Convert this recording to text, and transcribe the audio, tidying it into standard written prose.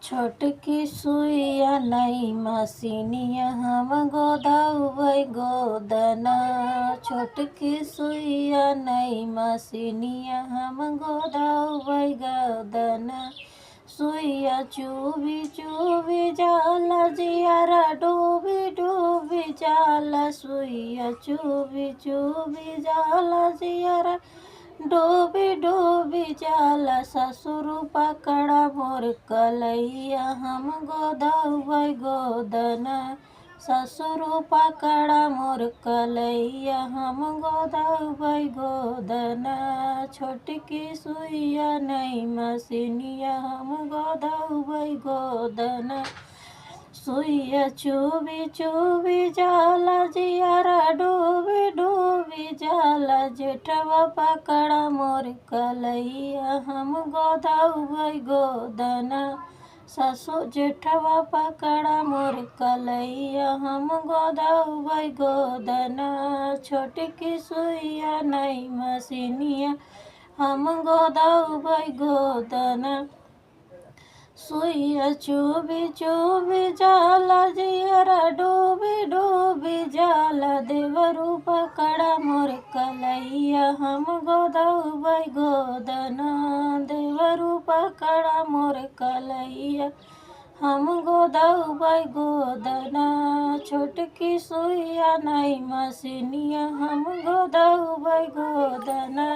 छोटकी सुइया नहीं मसीनिया हम गोदाउबै गोदना। छोटकी सुइया नहीं मसीनिया हम गोदाउबै गोदना। सुइया चुभी चुभी जाला जियारा डूबी डूबी जाला। सुइया चुभी चुभी जाला जियारा डूबी डूबी जाला। ससुर पकड़ा मोर कलैया हम गोदाउबै गोदना। ससुर पकड़ा मोर कलैया हम गोदाउबै गोदना। छोटकी सुइया नहीं मसीनिया हम गोदाउबै गोदना। सुइया चुभी चुभी जाला जियारा डूबी डूबी जाला। जेठवा पकड़ा मोर कलैया हम गोदाउबै गोदना। जेठवा पकड़ा मोर कलैया हम गोदाउबै गोदना। छोटकी सुइया नहीं मसीनिया हम गोदाउबै गोदना। सुइया चुभी चुभी जाला जियारा डूबी डूबी जाला। देवरू पकड़ा मोर कलैया हम गोदाउबै गोदना। देवरू पकड़ा मोर कलैया हम गोदाउबै गोदना। छोटकी सुइया नहीं मसीनिया हम गोदाउबै गोदना।